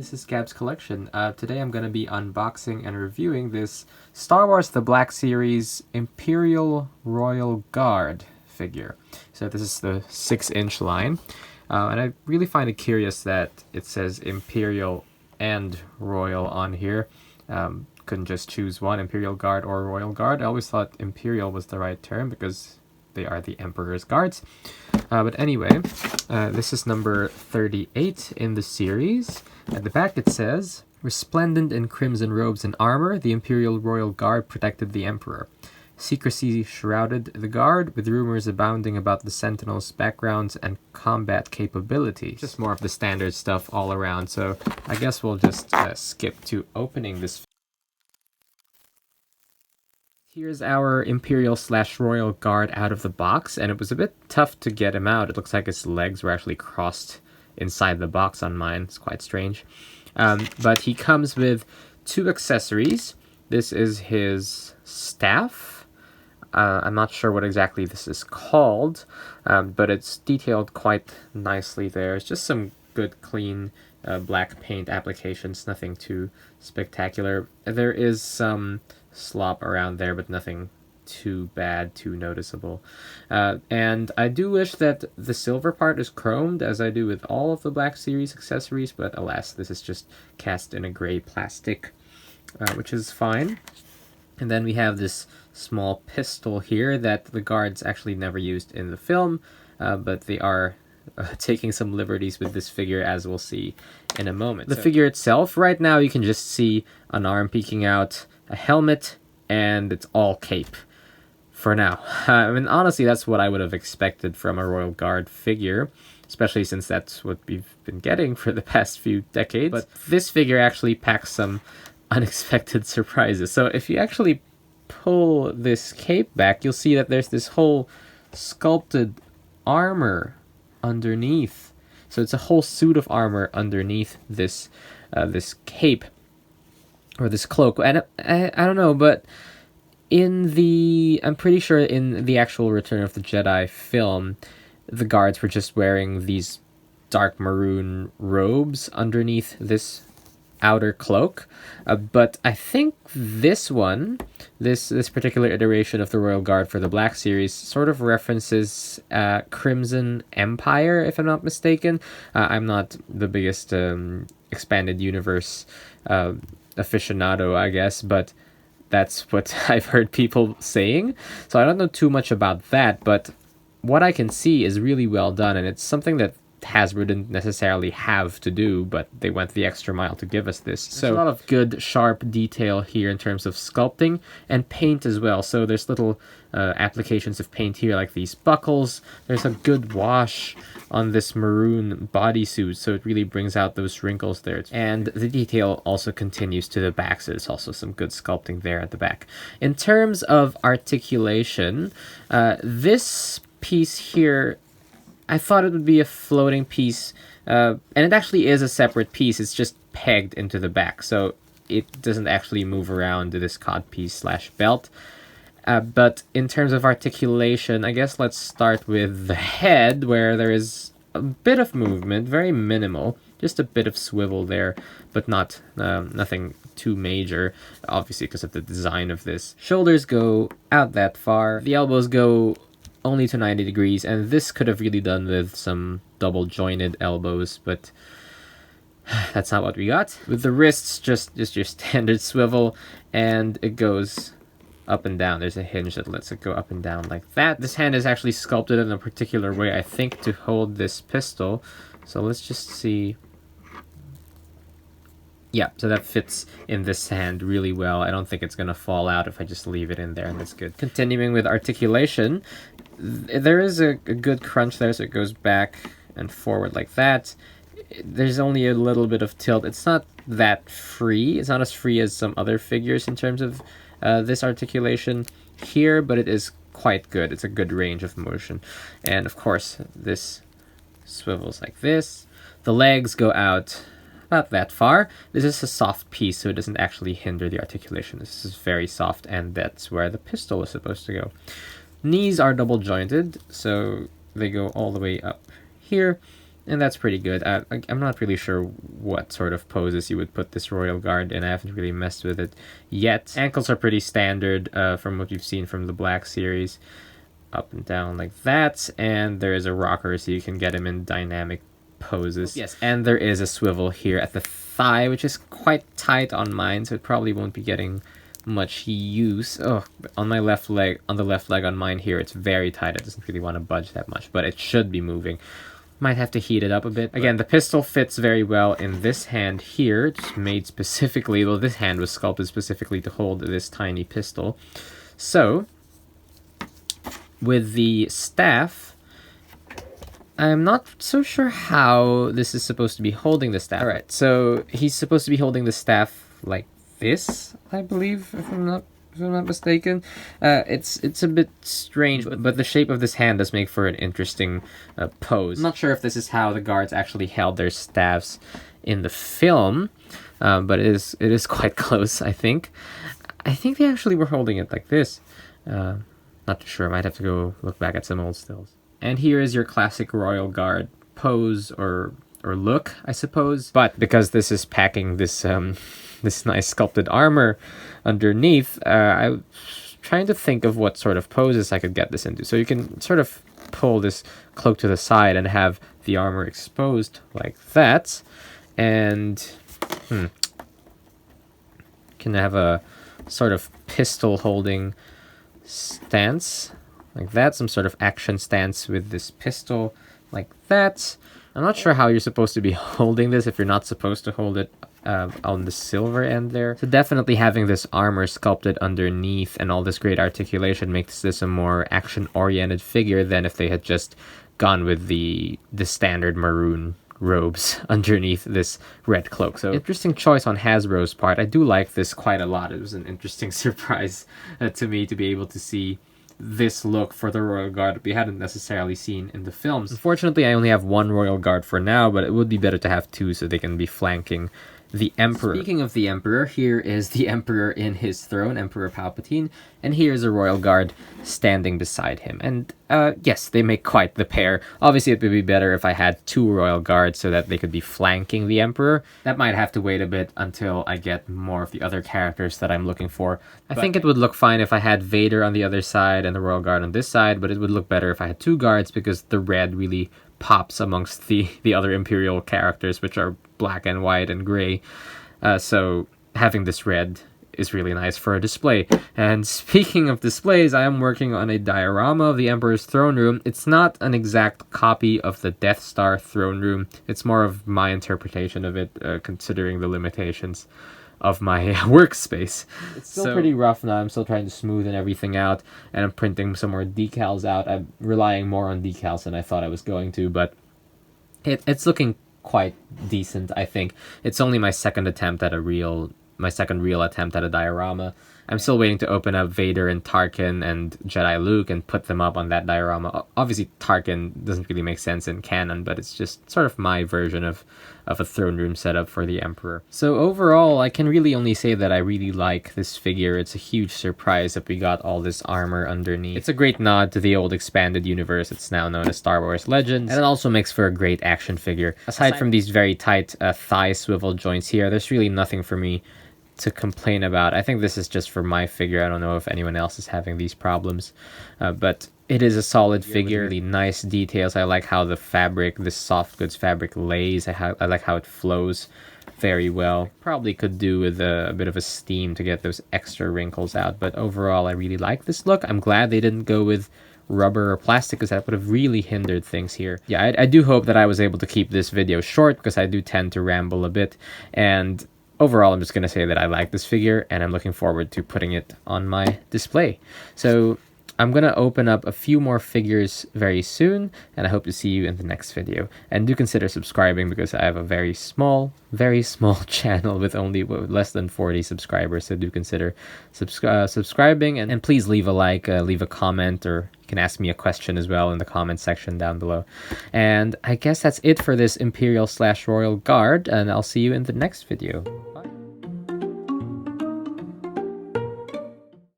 this is Gab's Collection. Today I'm going to be unboxing and reviewing this Star Wars The Black Series Imperial Royal Guard figure. So this is the 6-inch line, and I really find it curious that it says Imperial and Royal on here. Couldn't just choose one, Imperial Guard or Royal Guard. I always thought Imperial was the right term because they are the Emperor's guards. But anyway, this is number 38 in the series. At the back it says, "Resplendent in crimson robes and armor, the Imperial Royal Guard protected the Emperor. Secrecy shrouded the Guard, with rumors abounding about the Sentinels' backgrounds and combat capabilities." Just more of the standard stuff all around, so I guess we'll just skip to opening this. Here's our Imperial/Royal Guard out of the box, and it was a bit tough to get him out. It looks like his legs were actually crossed inside the box on mine. It's quite strange. But he comes with 2 accessories. This is his staff. I'm not sure what exactly this is called, but it's detailed quite nicely there. It's just some good, clean black paint applications, nothing too spectacular. There is some slop around there, but nothing too bad, too noticeable. And I do wish that the silver part is chromed, as I do with all of the Black Series accessories, but alas, this is just cast in a gray plastic, which is fine. And then we have this small pistol here that the guards actually never used in the film, but they are taking some liberties with this figure, as we'll see in a moment. The figure itself, right now you can just see an arm peeking out, a helmet, and it's all cape for now. I mean, honestly, that's what I would have expected from a Royal Guard figure, especially since that's what we've been getting for the past few decades. But this figure actually packs some unexpected surprises. So if you actually pull this cape back, you'll see that there's this whole sculpted armor underneath. So it's a whole suit of armor underneath this this cape, or this cloak. And I don't know, but I'm pretty sure in the actual Return of the Jedi film, the guards were just wearing these dark maroon robes underneath this outer cloak. But I think this one, this particular iteration of the Royal Guard for the Black Series, sort of references Crimson Empire, if I'm not mistaken. I'm not the biggest expanded universe aficionado, I guess, but that's what I've heard people saying. So I don't know too much about that, but what I can see is really well done, and it's something that Hasbro didn't necessarily have to do, but they went the extra mile to give us this. So a lot of good, sharp detail here in terms of sculpting and paint as well. So there's little applications of paint here, like these buckles. There's a good wash on this maroon bodysuit, so it really brings out those wrinkles there. And the detail also continues to the back, so there's also some good sculpting there at the back. In terms of articulation, this piece here, I thought it would be a floating piece, and it actually is a separate piece. It's just pegged into the back, so it doesn't actually move around this codpiece/belt. But in terms of articulation, I guess let's start with the head, where there is a bit of movement, very minimal, just a bit of swivel there, but not nothing too major, obviously because of the design of this. Shoulders go out that far, the elbows go only to 90 degrees, and this could have really done with some double jointed elbows, but that's not what we got. With the wrists, just your standard swivel, and it goes up and down. There's a hinge that lets it go up and down like that. This hand is actually sculpted in a particular way, I think, to hold this pistol. So let's just see. Yeah, so that fits in this hand really well. I don't think it's going to fall out if I just leave it in there, and that's good. Continuing with articulation, there is a good crunch there, so it goes back and forward like that. There's only a little bit of tilt. It's not that free. It's not as free as some other figures in terms of this articulation here, but it is quite good. It's a good range of motion. And of course, this swivels like this. The legs go out about that far. This is a soft piece, so it doesn't actually hinder the articulation. This is very soft, and that's where the pistol is supposed to go. Knees are double jointed, so they go all the way up here, And that's pretty good. I'm not really sure what sort of poses you would put this Royal Guard in. I haven't really messed with it yet. Ankles are pretty standard from what you've seen from the Black series. Up and down like that. And there is a rocker so you can get him in dynamic poses. Yes, and there is a swivel here at the thigh, which is quite tight on mine, so it probably won't be getting much use. Oh, on my left leg, on the left leg on mine here, it's very tight. It doesn't really want to budge that much, but it should be moving. Might have to heat it up a bit. Again, the pistol fits very well in this hand here. It's made specifically, well, this hand was sculpted specifically to hold this tiny pistol. So, with the staff, I'm not so sure how this is supposed to be holding the staff. Alright, so he's supposed to be holding the staff like this, I believe, if I'm not mistaken. It's a bit strange, but the shape of this hand does make for an interesting pose. I'm not sure if this is how the guards actually held their staffs in the film, but it is quite close, I think. I think they actually were holding it like this. Not too sure. I might have to go look back at some old stills. And here is your classic Royal Guard pose or look, I suppose. But because this is packing this this nice sculpted armor underneath, I was trying to think of what sort of poses I could get this into. So you can sort of pull this cloak to the side and have the armor exposed like that. And can have a sort of pistol holding stance like that, some sort of action stance with this pistol like that. I'm not sure how you're supposed to be holding this if you're not supposed to hold it on the silver end there. So definitely having this armor sculpted underneath and all this great articulation makes this a more action-oriented figure than if they had just gone with the standard maroon robes underneath this red cloak. So interesting choice on Hasbro's part. I do like this quite a lot. It was an interesting surprise to me to be able to see this look for the Royal Guard that we hadn't necessarily seen in the films. Unfortunately, I only have one Royal Guard for now, but it would be better to have two so they can be flanking the Emperor. Speaking of the Emperor, here is the Emperor in his throne, Emperor Palpatine, and here's a Royal Guard standing beside him. And yes, they make quite the pair. Obviously, it would be better if I had two Royal Guards so that they could be flanking the Emperor. That might have to wait a bit until I get more of the other characters that I'm looking for. I think it would look fine if I had Vader on the other side and the Royal Guard on this side, but it would look better if I had two guards because the red really pops amongst the other Imperial characters, which are black and white and gray. So having this red is really nice for a display. And speaking of displays, I am working on a diorama of the Emperor's throne room. It's not an exact copy of the Death Star throne room. It's more of my interpretation of it, considering the limitations of my workspace. It's still pretty rough now. I'm still trying to smoothen everything out, and I'm printing some more decals out. I'm relying more on decals than I thought I was going to, but it's looking quite decent, I think. It's only my second real attempt at a diorama. I'm still waiting to open up Vader and Tarkin and Jedi Luke and put them up on that diorama. Obviously, Tarkin doesn't really make sense in canon, but it's just sort of my version of a throne room setup for the Emperor. So overall, I can really only say that I really like this figure. It's a huge surprise that we got all this armor underneath. It's a great nod to the old expanded universe. It's now known as Star Wars Legends, and it also makes for a great action figure. Aside from these very tight thigh swivel joints here, there's really nothing for me to complain about. I think this is just for my figure. I don't know if anyone else is having these problems, but it is a solid figure. Really nice details. I like how the fabric, this soft goods fabric lays. I like how it flows very well. Probably could do with a bit of a steam to get those extra wrinkles out, but overall I really like this look. I'm glad they didn't go with rubber or plastic because that would have really hindered things here. Yeah, I do hope that I was able to keep this video short because I do tend to ramble a bit, and overall, I'm just going to say that I like this figure, and I'm looking forward to putting it on my display. So I'm going to open up a few more figures very soon, and I hope to see you in the next video. And do consider subscribing because I have a very small channel with only less than 40 subscribers. So do consider subscribing, and please leave a like, leave a comment, or you can ask me a question as well in the comment section down below. And I guess that's it for this Imperial / Royal Guard, and I'll see you in the next video.